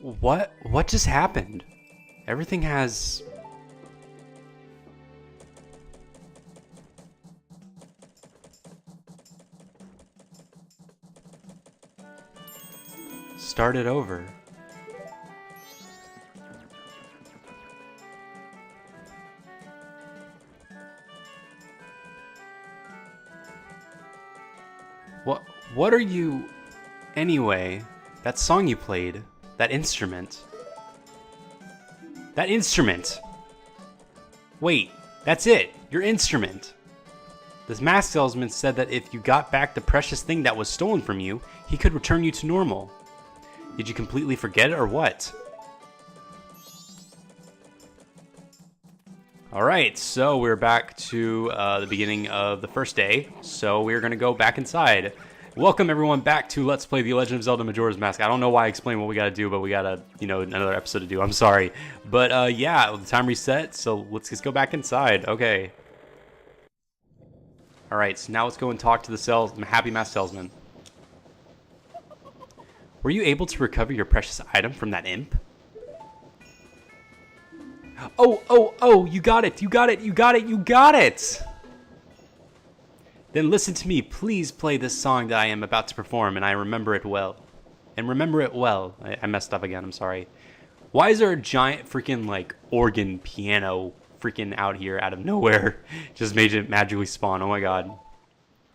What just happened? Everything has... started over. What are you... Anyway, that song you played, that instrument. That instrument! Wait, that's it, your instrument. This mask salesman said that if you got back the precious thing that was stolen from you, he could return you to normal. Did you completely forget it or what? Alright, so we're back to the beginning of the first day, so we're going to go back inside. Welcome everyone back to Let's Play The Legend of Zelda Majora's Mask. I don't know why I explained what we gotta do, but we gotta, another episode to do. I'm sorry. But yeah, the time reset, so let's just go back inside. Okay. Alright, so now let's go and talk to the happy mask salesman. Were you able to recover your precious item from that imp? Oh, you got it! Then listen to me, please play this song that I am about to perform, and I remember it well. I messed up again, I'm sorry. Why is there a giant freaking, organ piano freaking out here out of nowhere? Just made it magically spawn, oh my god.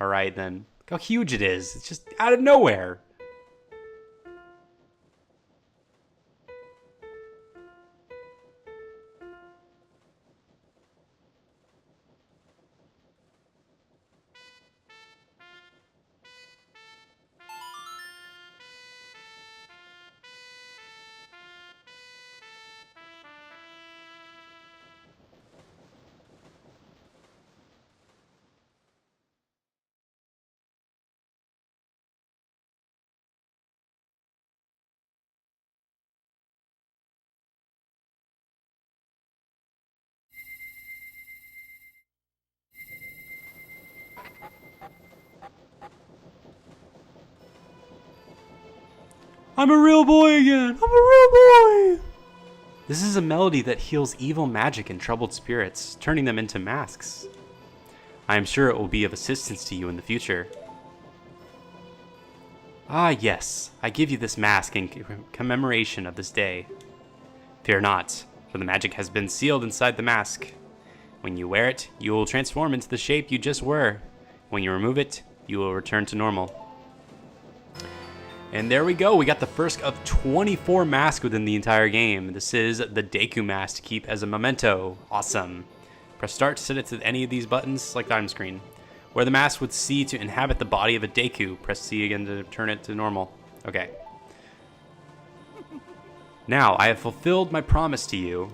Alright then. Look how huge it is, it's just out of nowhere. I'm a real boy again! I'm a real boy! This is a melody that heals evil magic and troubled spirits, turning them into masks. I am sure it will be of assistance to you in the future. Ah yes, I give you this mask in commemoration of this day. Fear not, for the magic has been sealed inside the mask. When you wear it, you will transform into the shape you just were. When you remove it, you will return to normal. And there we go, we got the first of 24 masks within the entire game. This is the Deku mask to keep as a memento. Awesome. Press start to set it to any of these buttons, select item screen. Where the mask would C to inhabit the body of a Deku, press C again to turn it to normal. Okay. Now, I have fulfilled my promise to you.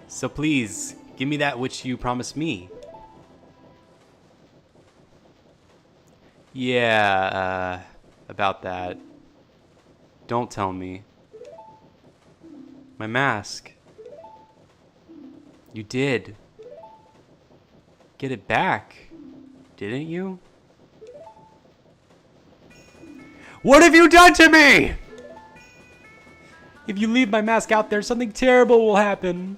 So please, give me that which you promised me. Yeah, about that. Don't tell me. My mask. You did. Get it back, didn't you? What have you done to me? If you leave my mask out there, something terrible will happen.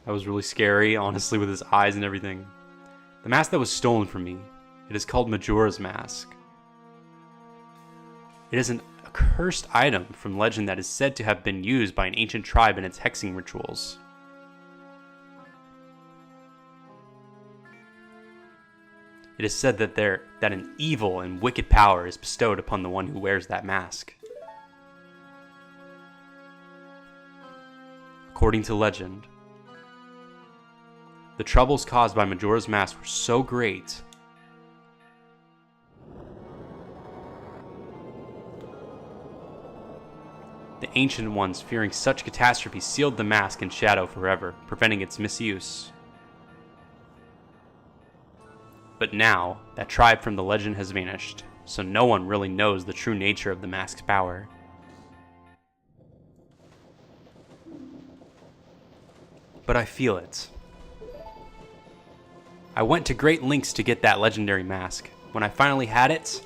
That was really scary, honestly, with his eyes and everything. The mask that was stolen from me. It is called Majora's Mask. It is a cursed item from legend that is said to have been used by an ancient tribe in its hexing rituals. It is said that an evil and wicked power is bestowed upon the one who wears that mask. According to legend, the troubles caused by Majora's Mask were so great the Ancient Ones, fearing such catastrophe, sealed the mask in shadow forever, preventing its misuse. But now, that tribe from the legend has vanished, so no one really knows the true nature of the mask's power. But I feel it. I went to great lengths to get that legendary mask. When I finally had it,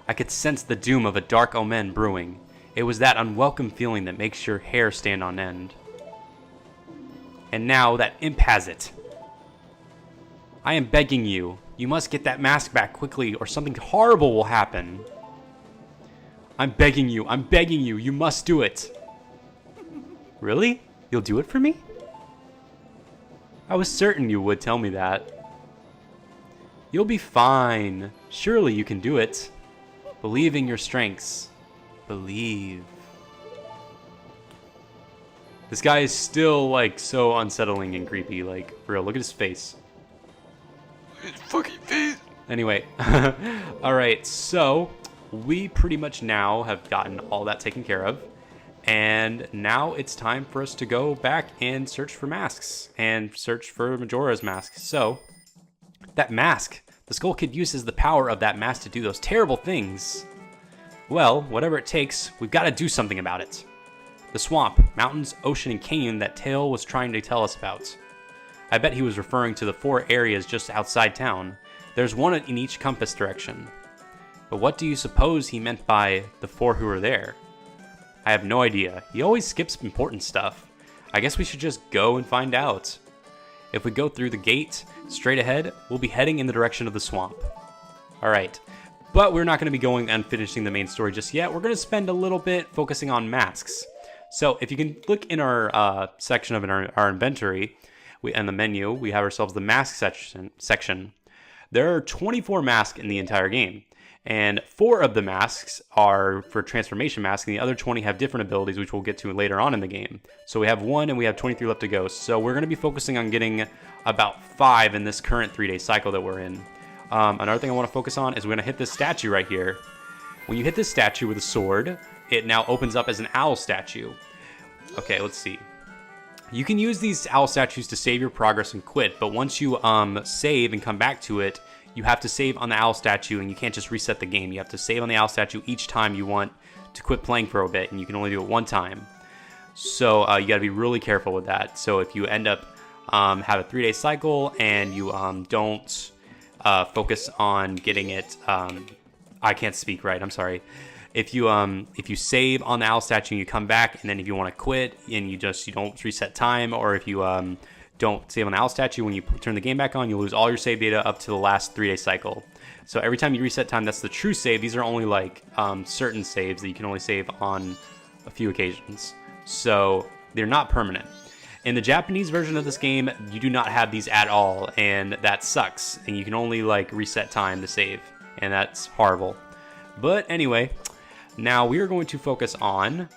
I could sense the doom of a dark omen brewing. It was that unwelcome feeling that makes your hair stand on end. And now that imp has it. I am begging you. You must get that mask back quickly or something horrible will happen. I'm begging you. I'm begging you. You must do it. Really? You'll do it for me? I was certain you would tell me that. You'll be fine. Surely you can do it. Believe in your strengths. Believe. This guy is still, like, so unsettling and creepy. Like, for real, look at his face. His fucking face! Anyway. Alright, so we pretty much now have gotten all that taken care of. And now it's time for us to go back and search for masks. And search for Majora's mask. So, that mask. The Skull Kid uses the power of that mask to do those terrible things. Well, whatever it takes, we've got to do something about it. The swamp, mountains, ocean, and canyon that Tail was trying to tell us about. I bet he was referring to the 4 areas just outside town. There's one in each compass direction. But what do you suppose he meant by the 4 who are there? I have no idea. He always skips important stuff. I guess we should just go and find out. If we go through the gate, straight ahead, we'll be heading in the direction of the swamp. Alright. But we're not going to be going and finishing the main story just yet. We're going to spend a little bit focusing on masks. So if you can look in our section of our inventory, and the menu, we have ourselves the mask section. There are 24 masks in the entire game. And 4 of the masks are for transformation masks, and the other 20 have different abilities, which we'll get to later on in the game. So we have 1 and we have 23 left to go. So we're going to be focusing on getting about 5 in this current 3-day cycle that we're in. Another thing I want to focus on is we're going to hit this statue right here. When you hit this statue with a sword, it now opens up as an owl statue. Okay, let's see. You can use these owl statues to save your progress and quit, but once you save and come back to it, you have to save on the owl statue, and you can't just reset the game. You have to save on the owl statue each time you want to quit playing for a bit, and you can only do it one time. So you got to be really careful with that. So if you end up have a 3-day cycle and you don't focus on getting it, I can't speak right. I'm sorry. If you save on the owl statue and you come back, and then if you want to quit and you don't reset time, or if you don't save on the owl statue, when you turn the game back on, you lose all your save data up to the last 3-day cycle. So every time you reset time, that's the true save. These are only like certain saves that you can only save on a few occasions. So they're not permanent. In the Japanese version of this game, you do not have these at all, and that sucks. And you can only like reset time to save, and that's horrible. But anyway, now we are going to focus on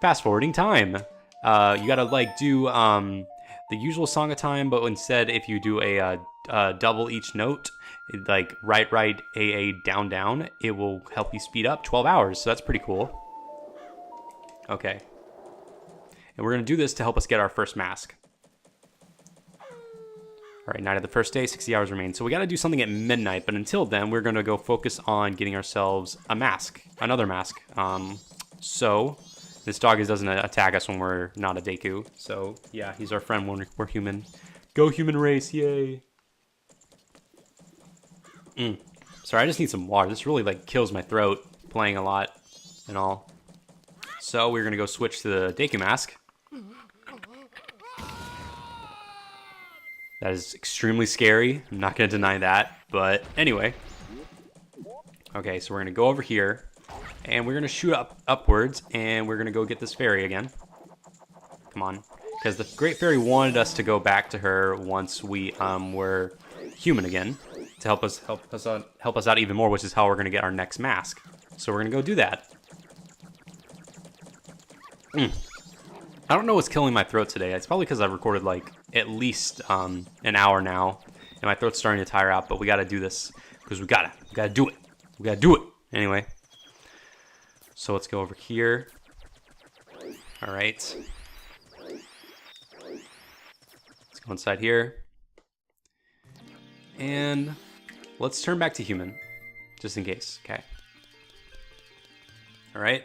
fast forwarding time. You gotta like do the usual Song of Time, but instead if you do a double each note, like right, A, down, it will help you speed up 12 hours. So that's pretty cool. Okay. And we're going to do this to help us get our first mask. All right, night of the first day, 60 hours remain. So we got to do something at midnight, but until then, we're going to go focus on getting ourselves a mask, another mask. So this dog doesn't attack us when we're not a Deku. So yeah, he's our friend when we're human. Go human race, yay. Sorry, I just need some water. This really like kills my throat playing a lot and all. So we're going to go switch to the Deku mask. That is extremely scary. I'm not going to deny that. But anyway. Okay, so we're going to go over here. And we're going to shoot upwards. And we're going to go get this fairy again. Come on. Because the Great Fairy wanted us to go back to her once we were human again. To help us out even more, which is how we're going to get our next mask. So we're going to go do that. I don't know what's killing my throat today. It's probably because I've recorded like at least an hour now, and my throat's starting to tire out. But we got to do this because we gotta do it. We gotta do it anyway. So let's go over here. All right. Let's go inside here, and let's turn back to human, just in case. Okay. All right.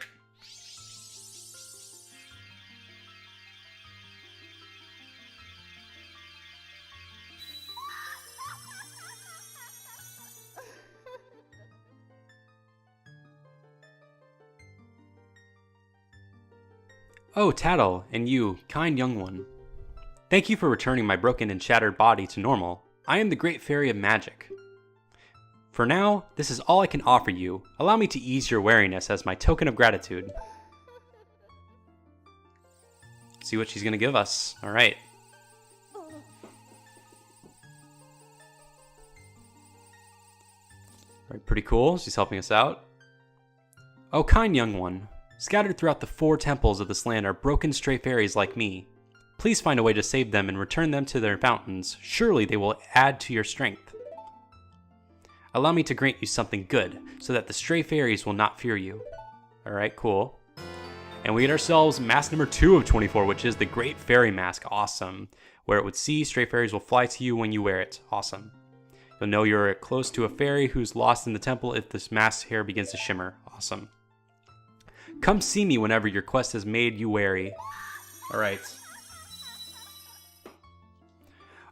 Oh, Tattle, and you, kind young one. Thank you for returning my broken and shattered body to normal. I am the Great Fairy of Magic. For now, this is all I can offer you. Allow me to ease your weariness as my token of gratitude. See what she's gonna give us. Alright. Alright, pretty cool. She's helping us out. Oh, kind young one. Scattered throughout the 4 temples of this land are broken stray fairies like me. Please find a way to save them and return them to their fountains. Surely they will add to your strength. Allow me to grant you something good, so that the stray fairies will not fear you. Alright, cool. And we get ourselves mask number 2 of 24, which is the Great Fairy Mask. Awesome. Where it would see, stray fairies will fly to you when you wear it. Awesome. You'll know you're close to a fairy who's lost in the temple if this mask's hair begins to shimmer. Awesome. Come see me whenever your quest has made you wary. Alright.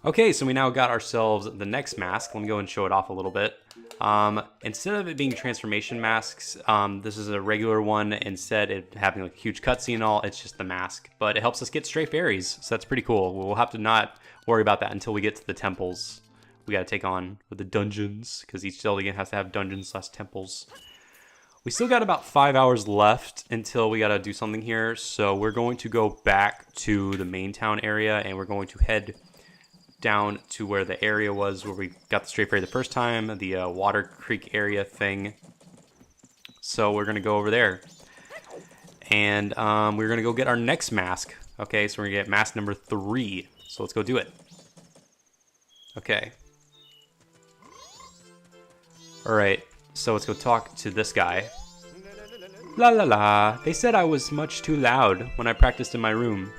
Okay, so we now got ourselves the next mask. Let me go and show it off a little bit. Instead of it being transformation masks, this is a regular one. Instead of having like a huge cutscene and all, it's just the mask. But it helps us get stray fairies, so that's pretty cool. We'll have to not worry about that until we get to the temples. We gotta take on with the dungeons, because each Zelda has to have dungeons/temples. We still got about 5 hours left until we gotta do something here, so we're going to go back to the main town area, and we're going to head down to where the area was where we got the stray fairy the first time, the Water Creek area thing. So we're gonna go over there, and we're gonna go get our next mask. Okay, so we're gonna get mask number 3. So let's go do it. Okay. All right. So let's go talk to this guy. La la la, they said I was much too loud when I practiced in my room.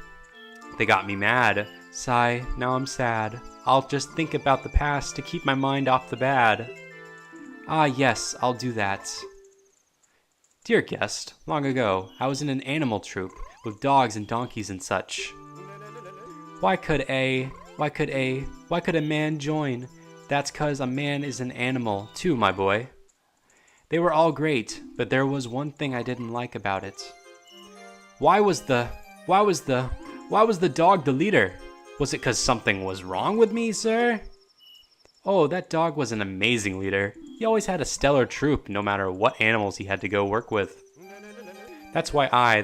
They got me mad. Sigh, now I'm sad. I'll just think about the past to keep my mind off the bad. Ah yes, I'll do that. Dear guest, long ago, I was in an animal troupe with dogs and donkeys and such. Why could a man join? That's 'cause a man is an animal too, my boy. They were all great, but there was one thing I didn't like about it. Why was the dog the leader? Was it 'cause something was wrong with me, sir? Oh, that dog was an amazing leader. He always had a stellar troop, no matter what animals he had to go work with. That's why I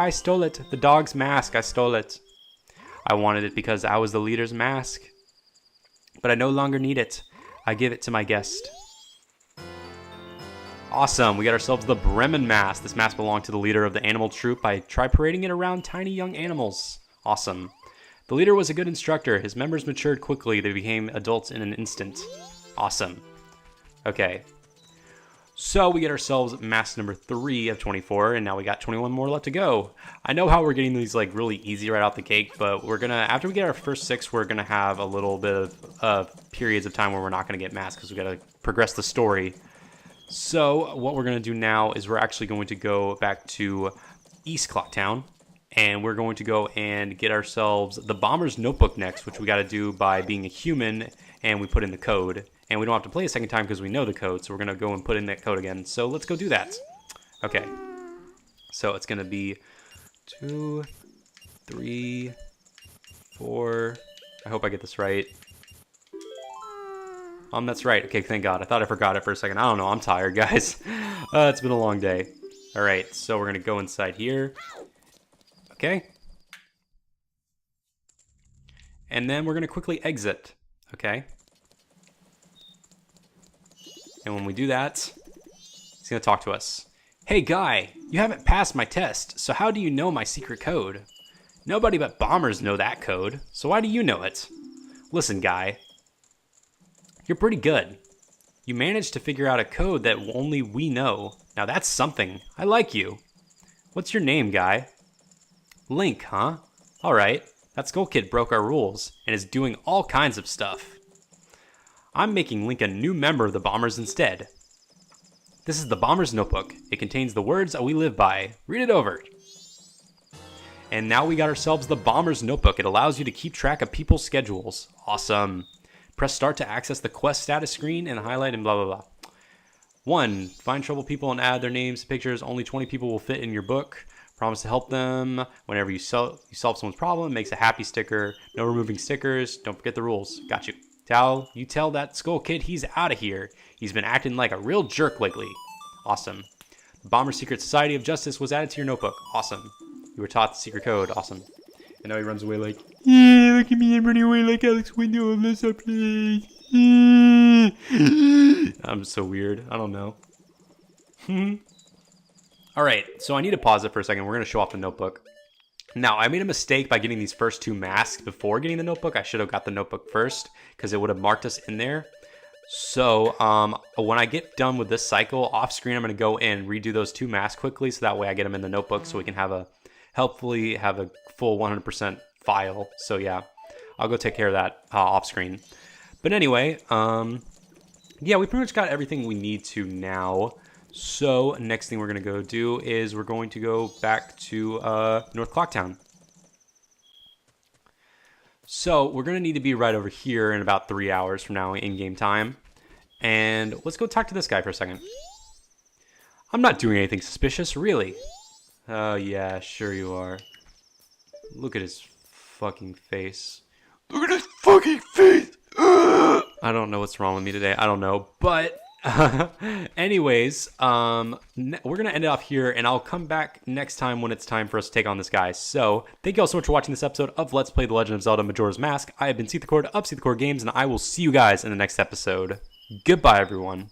stole it. The dog's mask, I stole it. I wanted it because I was the leader's mask. But I no longer need it. I give it to my guest. Awesome, we got ourselves the Bremen mask. This mask belonged to the leader of the animal troop. I tried parading it around tiny young animals. Awesome. The leader was a good instructor. His members matured quickly. They became adults in an instant. Awesome. Okay. So we get ourselves mask number 3 of 24, and now we got 21 more left to go. I know how we're getting these like really easy right out the gate, but we're gonna, after we get our first 6, we're gonna have a little bit of periods of time where we're not gonna get masks because we gotta progress the story. So what we're going to do now is we're actually going to go back to East Clocktown, and we're going to go and get ourselves the Bomber's Notebook next, which we got to do by being a human, and we put in the code. And we don't have to play a second time because we know the code, so we're going to go and put in that code again. So let's go do that. Okay. So it's going to be 2, 3, 4. I hope I get this right. That's right. Okay, thank God. I thought I forgot it for a second. I don't know. I'm tired, guys. It's been a long day. All right, so we're going to go inside here. Okay. And then we're going to quickly exit. Okay. And when we do that, he's going to talk to us. Hey, guy, you haven't passed my test, so how do you know my secret code? Nobody but bombers know that code, so why do you know it? Listen, guy. You're pretty good. You managed to figure out a code that only we know. Now that's something. I like you. What's your name, guy? Link, huh? Alright. That Skull Kid broke our rules and is doing all kinds of stuff. I'm making Link a new member of the Bombers instead. This is the Bomber's Notebook. It contains the words that we live by. Read it over. And now we got ourselves the Bomber's Notebook. It allows you to keep track of people's schedules. Awesome. Press start to access the quest status screen and highlight and blah, blah, blah. 1. Find trouble people and add their names to pictures. Only 20 people will fit in your book. Promise to help them whenever you solve someone's problem. Makes a happy sticker. No removing stickers. Don't forget the rules. Got you. You tell that Skull Kid he's out of here. He's been acting like a real jerk lately. Awesome. The Bomber Secret Society of Justice was added to your notebook. Awesome. You were taught the secret code. Awesome. And now he runs away like, yeah, look at me, I'm running away like Alex Window of SeetherPlays. I'm so weird. I don't know. Alright, so I need to pause it for a second. We're going to show off the notebook. Now, I made a mistake by getting these first 2 masks before getting the notebook. I should have got the notebook first because it would have marked us in there. So, when I get done with this cycle, off screen, I'm going to go in and redo those 2 masks quickly so that way I get them in the notebook so we can hopefully have a full 100% file. So yeah, I'll go take care of that off screen. But anyway, yeah, we pretty much got everything we need to now. So next thing we're going to go do is we're going to go back to North Clocktown. So we're going to need to be right over here in about 3 hours from now in game time. And let's go talk to this guy for a second. I'm not doing anything suspicious, really. Oh yeah, sure you are. Look at his fucking face. Look at his fucking face! I don't know what's wrong with me today. I don't know. But anyways, we're going to end it off here, and I'll come back next time when it's time for us to take on this guy. So thank you all so much for watching this episode of Let's Play The Legend of Zelda Majora's Mask. I have been SeetherCord of SeetherCordGames, and I will see you guys in the next episode. Goodbye, everyone.